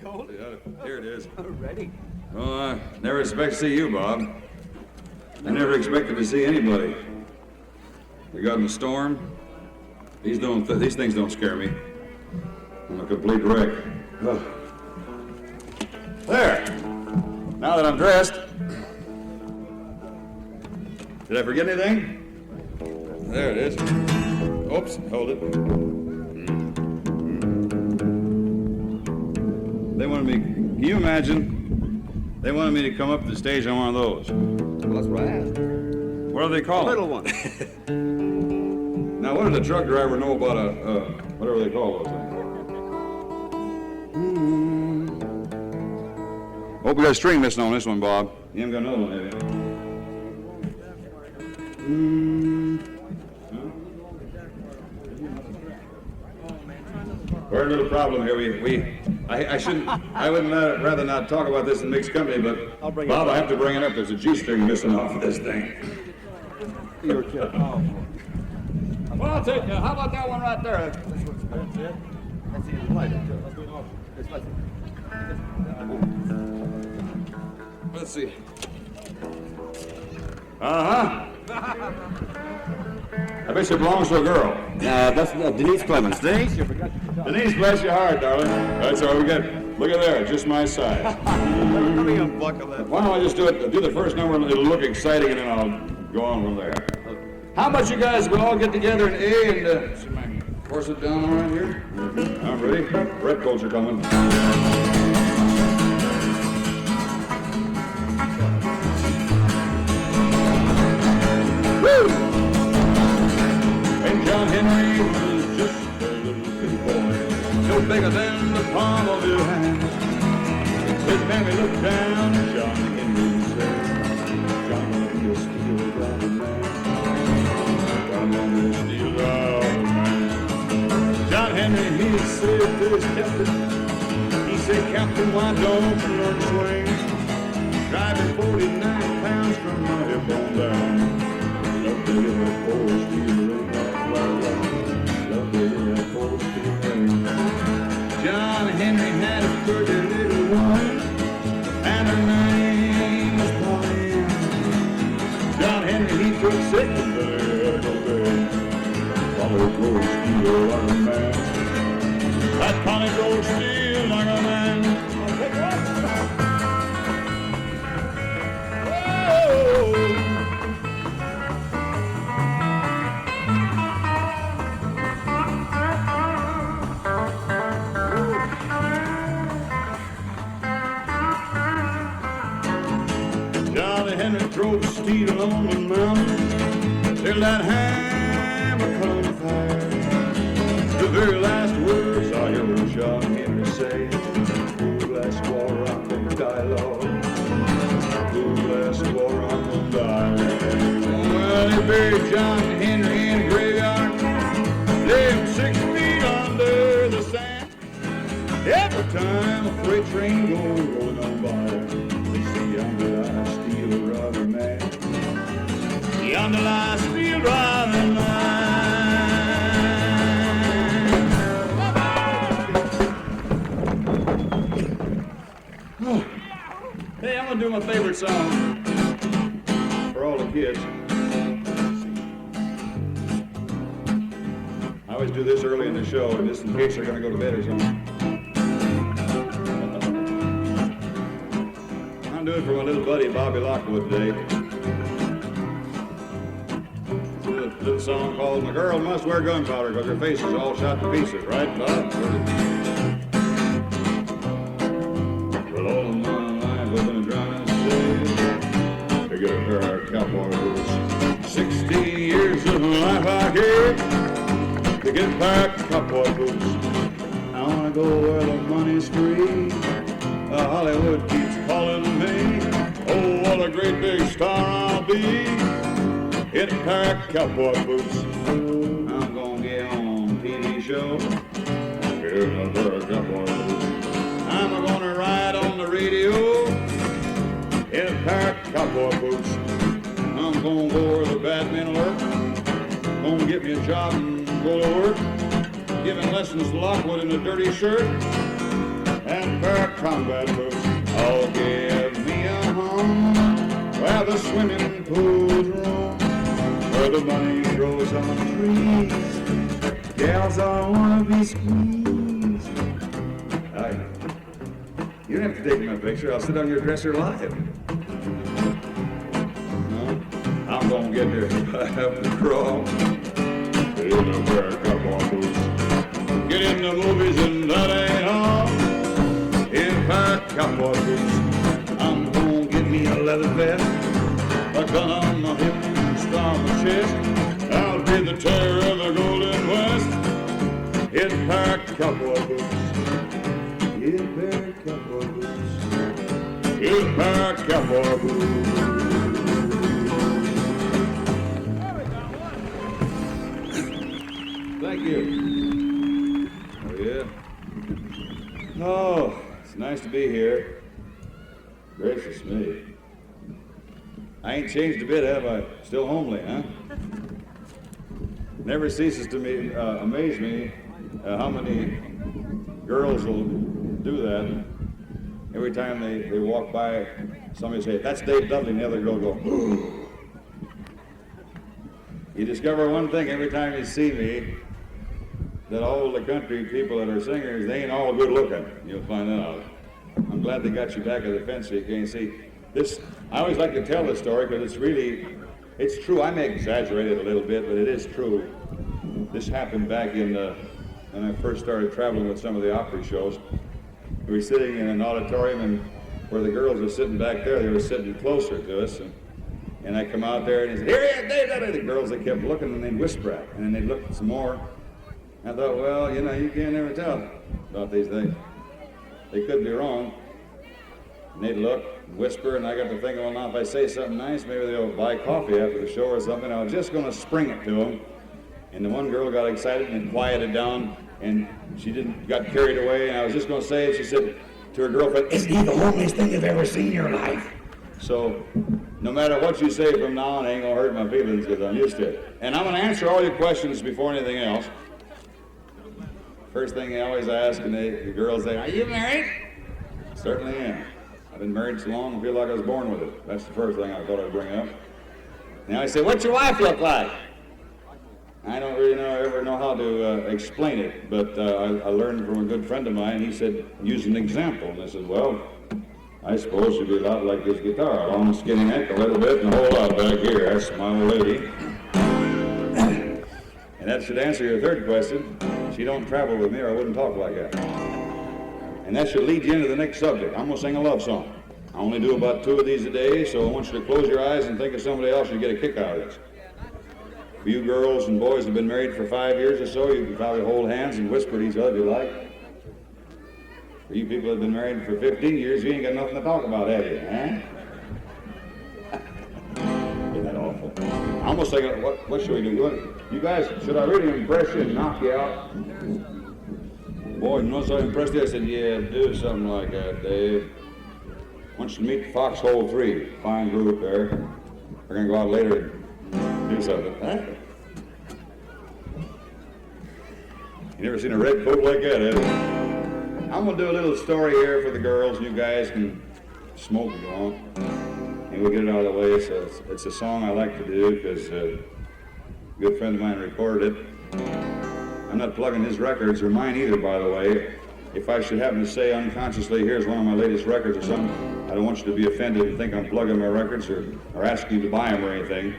cold? Yeah, here it is. Ready. Well, I never expect to see you, Bob. I never expected to see anybody. We got in a storm. These things don't scare me. I'm a complete wreck. Ugh. There. Now that I'm dressed. Did I forget anything? There it is. Oops, hold it. They wanted me, can you imagine? They wanted me to come up to the stage on one of those. Well, that's what I asked. What do they call it? Little one. Now, what does a truck driver know about whatever they call those things? Hope we got a string missing on this one, Bob. You haven't got another one, have you? We're in a little problem here. I would rather not talk about this in mixed company, but Bob, I have to bring it up. There's a G string missing off of this thing. You're kidding. Oh. Well, I'll take how about that one right there? That's it. That's the light. Let's do it off. Let's see. Uh-huh. I bet she belongs to a girl. That's Denise Clemens. Denise, you forgot. Denise, bless your heart, darling. That's all we got. Look at there, just my size. Let me unbuckle that. Why don't I just do the first number and it'll look exciting and then I'll go on from there. How about you guys will all get together in A and see my force it down all right here? I'm ready. Red coats are coming. Woo! And John Henry was just a little bitty boy, no bigger than the palm of your hand. His mammy looked down at John Henry and said, John Henry is still a man. John Henry is still a man. John Henry, he said to his captain, he said, Captain, why don't you learn to swing? Driving 49 pounds from my hip on down. Love to hear that four steel ring. Love to hear that four steel ring. John Henry had a pretty little woman, and her name was Pauline. John Henry, he took sick and there go bed. Polly drove steel like a man. That Polly drove steel like a man. Johnny Henry drove steel along the mountain till that hammer caught fire. The very last words I heard John Henry say, "Glass war on the dialogue, glass war on the dialogue." Well, they buried John Henry in a graveyard, lay him 6 feet under the sand. Every time a freight train goes rolling on by, they see yonder I steal a rubber man. Yonder I steal rubber man. Hey, I'm gonna do my favorite song for all the kids. I always do this early in the show, just in case they're gonna go to bed or something. I'm doing it for my little buddy Bobby Lockwood today. It's a little song called "The Girl Must Wear Gunpowder Because Her Face Is All Shot to Pieces," right, Bob? Well, all of my life I've been trying to save to get a pair of cowboy boots. 60 years of life I gave to get a pair of cowboy boots. I wanna go where the money's free. Hollywood keeps calling me. Oh, what a great big star I'll be in a pair of cowboy boots. I'm gonna get on TV show. Here's a pair of cowboy boots. I'm gonna ride on the radio in a pair of cowboy boots. I'm gonna go where the bad men lurk. Gonna get me a job and go to work. Giving lessons to Lockwood in a dirty shirt and a pair of combat boots. Oh, give me a home where the swimming pools roam, where the money grows on trees. Gals all wanna be squeezed. You don't have to take my picture. I'll sit on your dresser live. No, I'm gonna get there. I have to crawl. Get in the wear cowboy boots. Get in the movies and that ain't all. In pair cowboy boots. I'm gonna get me a leather vest, a gun on my hip, and a star on my chest. I'll be the terror of the Golden West. In pair cowboy boots. In pair cowboy boots. In pair cowboy boots. Thank you. Oh, yeah. Oh, it's nice to be here. Gracious me. I ain't changed a bit, have I? Still homely, huh? Never ceases to amaze me how many girls will do that. Every time they walk by, somebody say, "That's Dave Dudley," and the other girl go, "Ooh." You discover one thing every time you see me, that all the country people that are singers, they ain't all good looking. You'll find that out. I'm glad they got you back of the fence so you can see. This, I always like to tell this story because it's true. I may exaggerate it a little bit, but it is true. This happened back when I first started traveling with some of the opera shows. We were sitting in an auditorium, and where the girls were sitting back there, they were sitting closer to us. And I come out there, and he said, "Here he is, Dave Dudley." The girls, they kept looking, and they'd whisper at, and then they'd look some more. I thought, well, you know, you can't never tell about these things. They could be wrong. And they'd look and whisper, and I got to thinking, well, now if I say something nice, maybe they'll buy coffee after the show or something. I was just going to spring it to them. And the one girl got excited and quieted down, and she got carried away, and I was just going to say it. She said to her girlfriend, "Isn't he the homeliest thing you've ever seen in your life?" So no matter what you say from now on, it ain't going to hurt my feelings because I'm used to it. And I'm going to answer all your questions before anything else. First thing they always ask, and the girls say, "Are you married?" Certainly am. I've been married so long, I feel like I was born with it. That's the first thing I thought I'd bring up. Now I say, "What's your wife look like?" I don't really ever know how to explain it, but I learned from a good friend of mine. He said, use an example. And I said, well, I suppose she'd be a lot like this guitar, a long skinny neck, a little bit, and a whole lot back here. That's my old lady. And that should answer your third question. She don't travel with me or I wouldn't talk like that. And that should lead you into the next subject. I'm going to sing a love song. I only do about 2 of these a day, so I want you to close your eyes and think of somebody else and get a kick out of this. For you girls and boys who have been married for 5 years or so, you can probably hold hands and whisper to each other if you like. For you people that have been married for 15 years, you ain't got nothing to talk about, have you, huh? Isn't that awful? I'm almost thinking, what should we do? You guys, should I really impress you and knock you out? Boy, you notice I impressed you? I said, yeah, do something like that, Dave. I want you to meet Foxhole 3. Fine group there. We're going to go out later and do something. Huh? You never seen a red coat like that, have you? I'm going to do a little story here for the girls. You guys can smoke if you want. And we'll get it out of the way. So it's a song I like to do because a good friend of mine recorded it. I'm not plugging his records, or mine either, by the way. If I should happen to say unconsciously, here's one of my latest records or something, I don't want you to be offended and think I'm plugging my records or asking you to buy them or anything.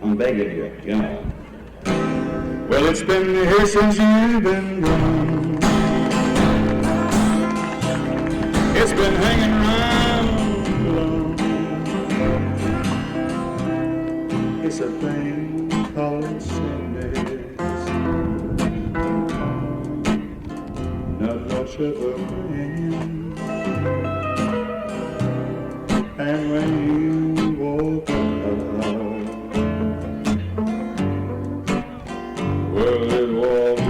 I'm begging you, you know. Well, it's been here since you've been gone. It's been hanging around alone. It's a thing called sadness. Not much of a thing. And when you walk out, well, it walked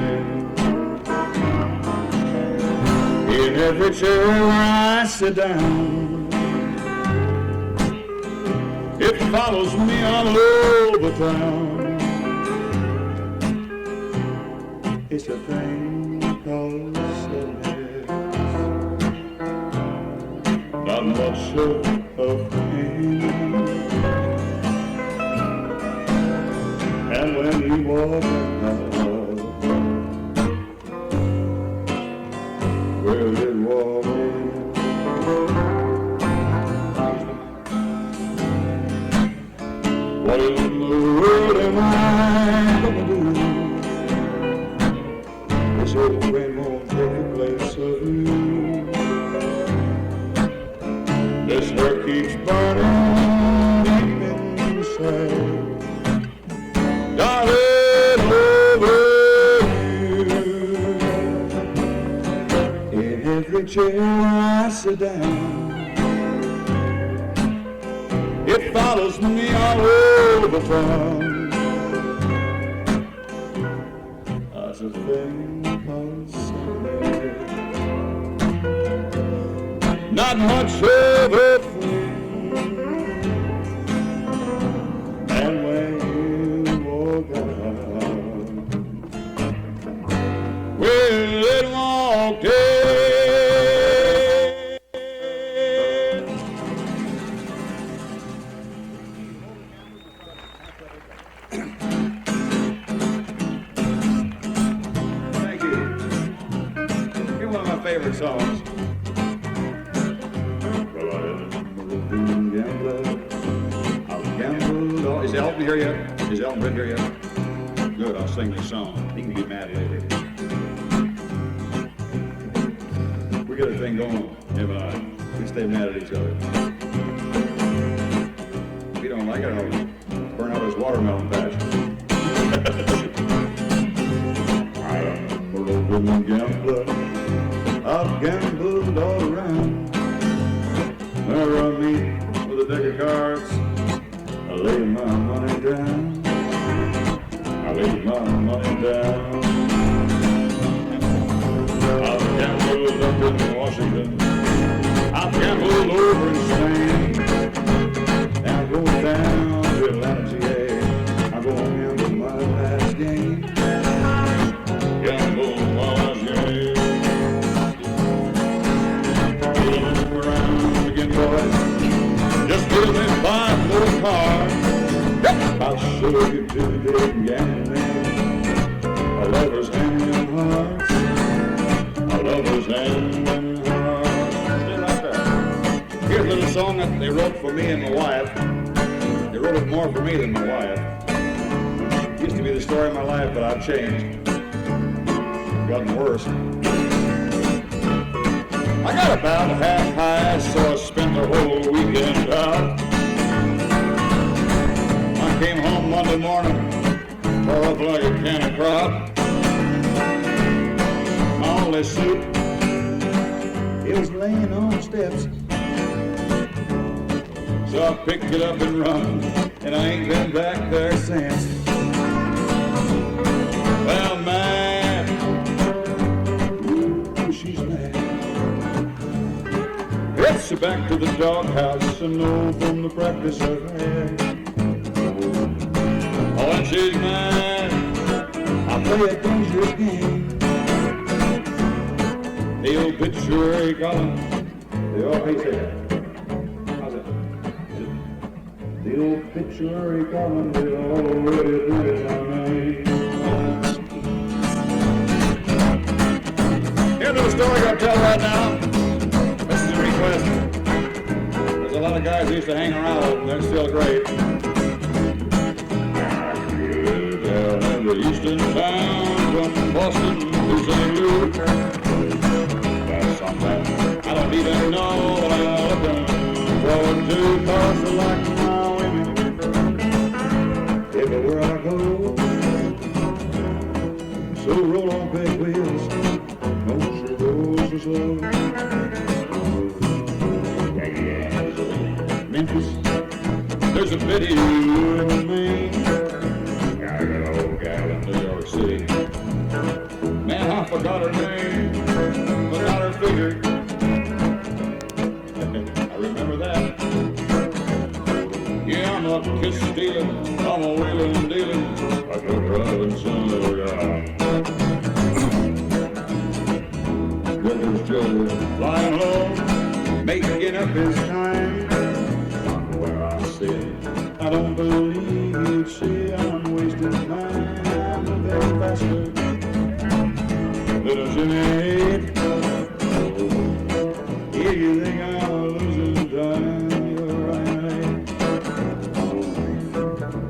in every chair where I sit down. It follows me all over town. It's a thing called sadness. much of him. And when he walked out, well, it walked in. What in the world am I gonna do? This old rain won't take the place of you. This hurt keeps burning deep inside, darling, over you. In every chair I sit down, it follows me all over town. That's a thing called somewhere. Not much of a thing. And when you walk out, well, it walked in. Thank you. Here's one of my favorite songs. Is Elton here yet? Is Elton been here yet? Good, I'll sing this song. He can get mad later. We got a thing going, him and I. We stay mad at each other. If you don't like it, I'll burn out his watermelon patch. I am a little gambler. I've gambled all around. Where I meet with a deck of cards, I lay my money down. I lay my money down. I've gambled up in Washington. I've gambled over in Spain. Now I'm going down to Atlanta, GA. I'm going to gamble my last game. Gamble my last game. Pulling around again, boys. Just give me 5 more cards. I'll show you to the gambling. A lover's hand in hearts. A lover's hand in hearts. Just like that. Here's a little song that they wrote for me and my wife. They wrote it more for me than my wife. It used to be the story of my life, but I've changed. It's gotten worse. I got about half high, so I spent the whole weekend out. I came home Monday morning, tore up like a can of crop. My only suit, it was laying on the steps. So I picked it up and run, and I ain't been back there since. Well, man, ooh, she's mad. It's back to the doghouse and no from the practice I've had. Oh, and she's mad. I play a dangerous game. The old obituary column. The old, how you say that? How's that? The old obituary column, they already did it on me. Here's the story I'm gonna tell right now. This is a request. There's a lot of guys who used to hang around with them, they're still great. Down in the eastern town from Boston to St. Louis. That's something I don't even know what I'm looking forward to, cause I like my women everywhere I go. So roll on big wheels, don't you roll so slow. Memphis, there's a pity of me. Got an old gal in New York City. Man, I forgot her name, but not her figure. I remember that. Yeah, I'm a kiss stealing, I'm a wheeling and dealing, I go driving some little guy. There's Joe flying low, making up his hallucinate. If you think I'm losing time, you're right.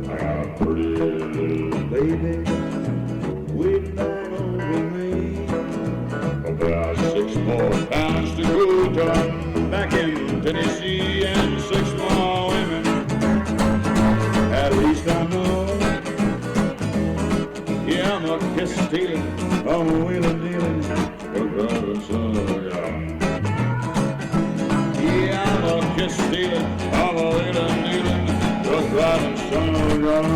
I got a pretty little baby waiting back over me. About 6 more pounds to go till I'm back in Tennessee, and 6 more women. At least I know. Yeah, I'm a kiss stealing, I'm a wheeling dealing, a driving son of a gun. Yeah, I'm a kiss stealing, I'm a wheeling dealing, a driving son of a gun.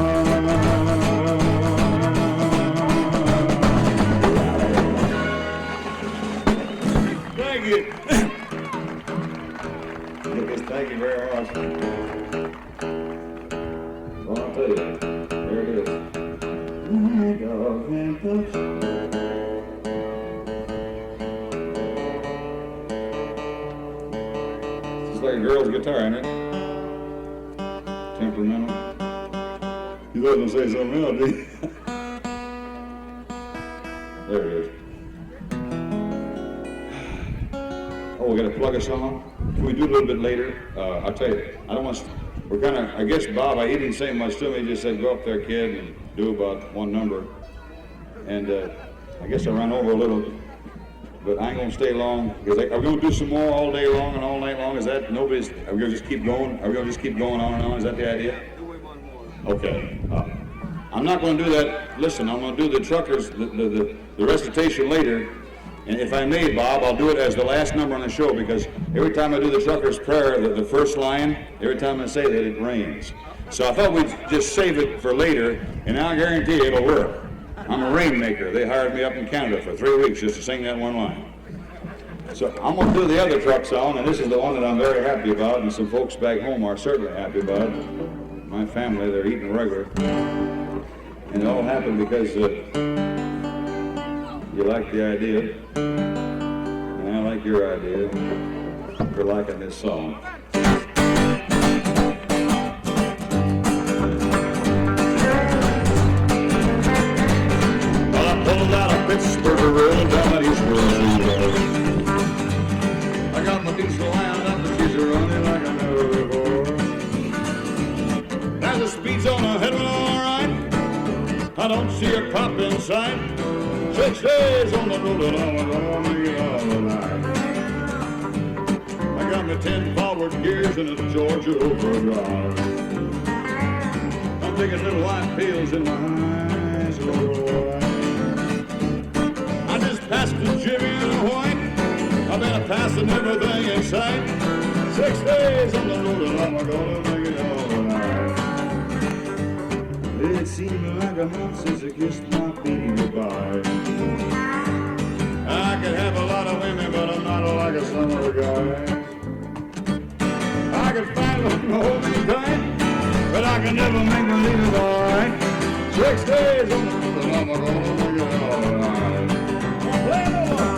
Thank you. Thank you very much. Well, I'll tell you, there it is. My dog handcuffs. It's like a girl's guitar, isn't it? Temperamental. You thought I was gonna say something else, did you? There it is. Oh, we gotta plug a song? Can we do a little bit later? I'll tell you, I don't want to, we're kind of, I guess Bob, he didn't say much to me, he just said, go up there, kid, and do about one number. And I guess I ran over a little, but I ain't gonna stay long, because are we gonna do some more all day long and all night long? Is that, are we gonna just keep going? Are we gonna just keep going on and on? Is that the idea? Okay. I'm not gonna do that, listen, I'm gonna do the truckers, the recitation later. And if I may, Bob, I'll do it as the last number on the show, because every time I do the trucker's prayer, the first line, every time I say that, it rains. So I thought we'd just save it for later, and I guarantee you it'll work. I'm a rainmaker. They hired me up in Canada for 3 weeks just to sing that one line. So I'm going to do the other truck song, and this is the one that I'm very happy about, and some folks back home are certainly happy about. My family, they're eating regular. And it all happened because you like the idea, and I like your idea for liking this song. Well, I pulled out of Pittsburgh Road down that East Road. I got my diesel wound up and she's running like I never before. There's a speed zone ahead of me, all right. I don't see a cop in sight. 6 days on the road and I'm gonna make it all night. I got my 10 forward gears and a Georgia overdrive. I'm taking little white pills in my eyes. I just passed the Jimmy and a White. I've been passing everything in sight. 6 days on the road and I'm gonna make it all night. It seemed like a month since I kissed my baby goodbye. I could have a lot of women, but I'm not like a summer guy. I could find one to hold me tight, but I can never make believe it's all right. 6 days on the road and I'm gonna make it all right. Play the one.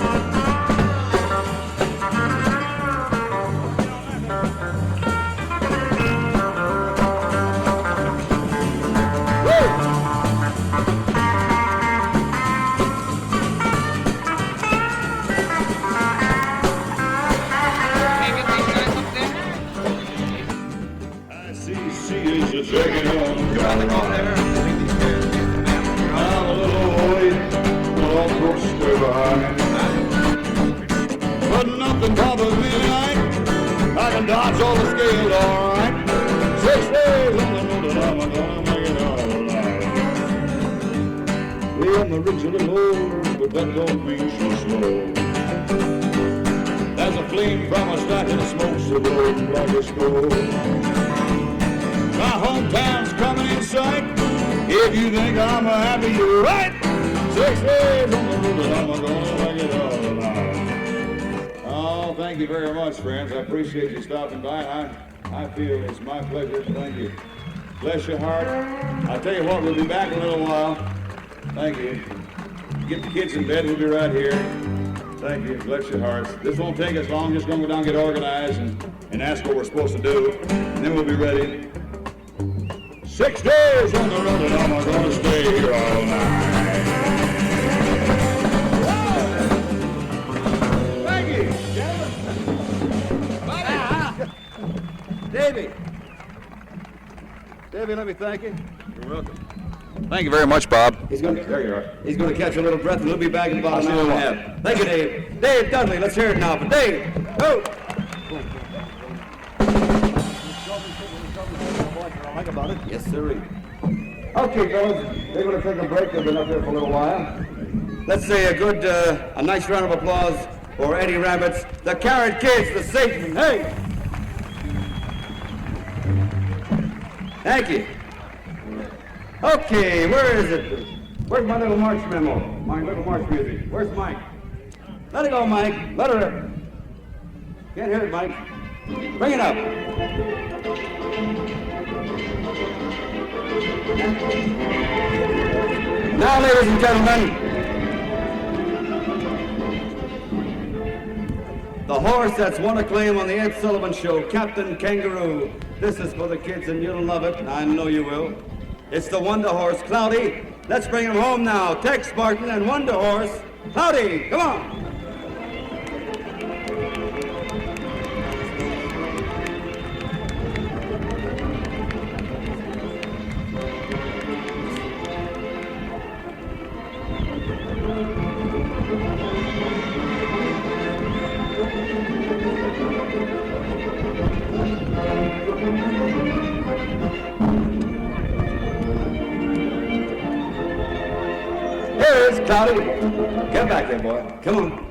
Checking on I'm a little boy, all crooks way behind. But nothing bothers me tonight. I can dodge all the scales, all right. 6 days on the road and I'm gonna make it all right. Well, I'm a rich little old, but that don't mean she's slow. There's a flame from a stack and smokes the road like a stove. My hometown's coming in sight. If you think I'm happy, you're right. 6 days on the road and I'm gonna make it all night. Oh, thank you very much, friends. I appreciate you stopping by. I feel it's my pleasure. Thank you. Bless your heart. I'll tell you what, we'll be back in a little while. Thank you. Get the kids in bed. We'll be right here. Thank you. Bless your hearts. This won't take us long. Just gonna go down and get organized and ask what we're supposed to do, and then we'll be ready. 6 days on the road and I'm gonna stay here all night. Davy! Davy, let me thank you. You're welcome. Thank you very much, Bob. There you are. He's going to catch a little breath, and he'll be back in about an hour and a half. Thank you, Dave. Dave Dudley, let's hear it now for Dave. Go! About it. Yes, sir. Okay, fellas, they're going to take a break. They've been up here for a little while. Let's say a nice round of applause for Eddie Rabbits, the Carrot Kids, the Satan. Hey! Thank you. Okay, where is it? Where's my little march memo? My little march music. Where's Mike? Let it go, Mike. Let her rip. Can't hear it, Mike. Bring it up. Now, ladies and gentlemen, the horse that's won acclaim on the Ed Sullivan Show, Captain Kangaroo. This is for the kids, and you'll love it. I know you will. It's the Wonder Horse, Cloudy. Let's bring him home now. Tex Martin and Wonder Horse. Cloudy, come on. Cloudy, get back here, boy. Come on.